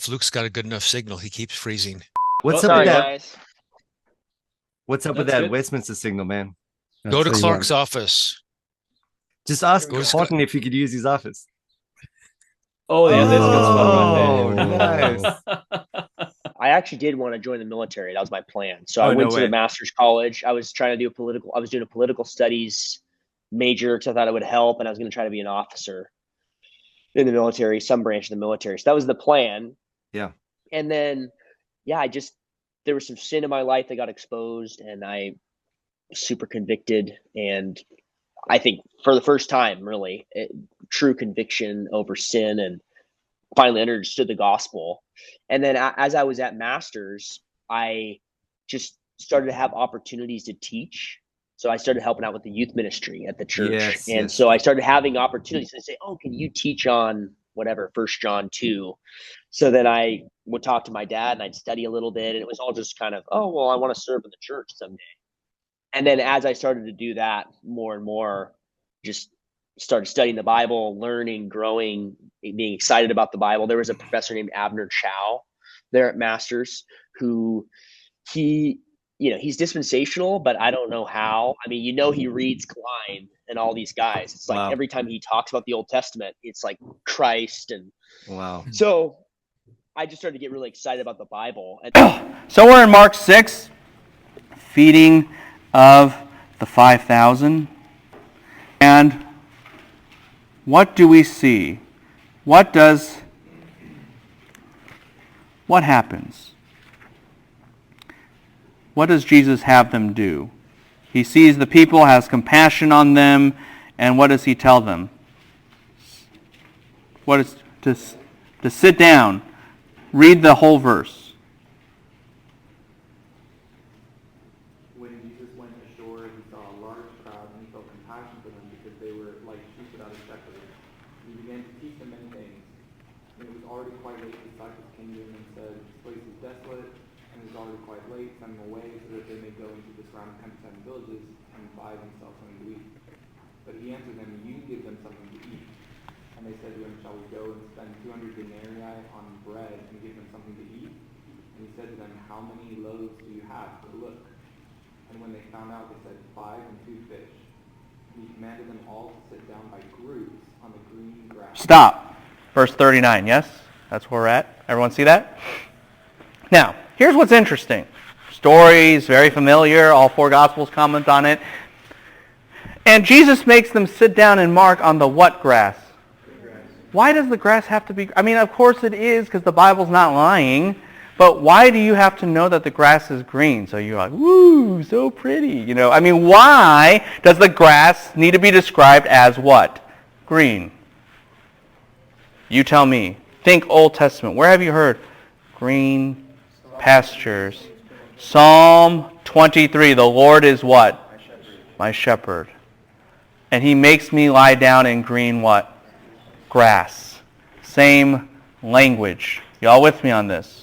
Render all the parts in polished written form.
Luke's got a good enough signal, he keeps freezing. What's up Sorry, with that? guys. What's up with That's that good. Westminster signal, man? Go to tell you Clark's what. office. Just ask Go to Cotton if you could use his office. Oh yeah, that's a good spot right there. Nice. I actually did want to join the military. That was my plan. So Oh, I went no to the way. master's college. I was trying to do I was doing a political studies major because I thought it would help, and I was going to try to be an officer in the military, some branch of the military. So that was the plan. Yeah. And then, yeah, there was some sin in my life that got exposed, and I was super convicted. And I think for the first time, really, true conviction over sin, and finally understood the gospel. And then as I was at master's, I just started to have opportunities to teach. So I started helping out with the youth ministry at the church. Yes, and yes. so I started having opportunities to say, oh, can you teach on whatever, 1 John 2? So then I would talk to my dad and I'd study a little bit. And it was all just kind of, oh, well, I want to serve in the church someday. And then as I started to do that more and more, just started studying the Bible, learning, growing, being excited about the Bible. There was a professor named Abner Chou there at Masters who he's dispensational, but I don't know how. I mean, he reads Klein and all these guys. It's like Wow. every time he talks about the Old Testament, it's like Christ. And Wow. so I just started to get really excited about the Bible. So we're in Mark 6, feeding of the 5,000. And what do we see? What happens? What does Jesus have them do? He sees the people, has compassion on them, and what does he tell them? What is to sit down. Read the whole verse. When Jesus went ashore, he saw a large crowd, and he felt compassion for them because they were like sheep without a shepherd. He began to teach them many things. When it was already quite late, the disciples came to him and said, "This place is desolate, and it is already quite late. Send them away so that they may go into the surrounding countryside and villages and buy themselves something to eat." But he answered them, "You give them something to eat." And they said to him, "Shall we go and spend 200 denarii on bread and give them something to eat?" And he said to them, "How many loaves do you have? Go look." And when they found out, they said, 5 and 2 fish. And he commanded them all to sit down by groups on the green grass. Stop. Verse 39, yes? That's where we're at. Everyone see that? Now, here's what's interesting. Stories, very familiar. All 4 Gospels comment on it. And Jesus makes them sit down in Mark on the what grass? Why does the grass have to be... I mean, of course it is, because the Bible's not lying. But why do you have to know that the grass is green? So you're like, woo, so pretty. I mean, why does the grass need to be described as what? Green. You tell me. Think Old Testament. Where have you heard? Green pastures. Psalm 23. The Lord is what? My shepherd. And he makes me lie down in green what? Grass. Same language. Y'all with me on this?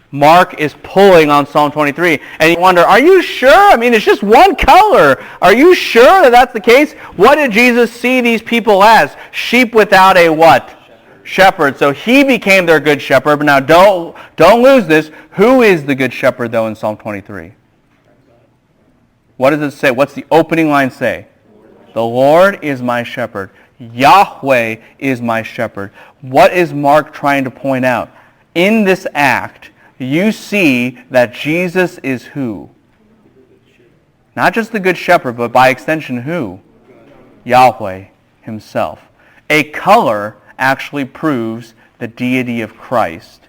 Mark is pulling on Psalm 23. And you wonder, are you sure? I mean, it's just one color. Are you sure that that's the case? What did Jesus see these people as? Sheep without a what? Shepherd. So he became their good shepherd. But now don't lose this. Who is the good shepherd, though, in Psalm 23? What does it say? What's the opening line say? The Lord is my shepherd. Yahweh is my shepherd. What is Mark trying to point out? In this act, you see that Jesus is who? Not just the good shepherd, but by extension who? Yahweh himself. A color actually proves the deity of Christ.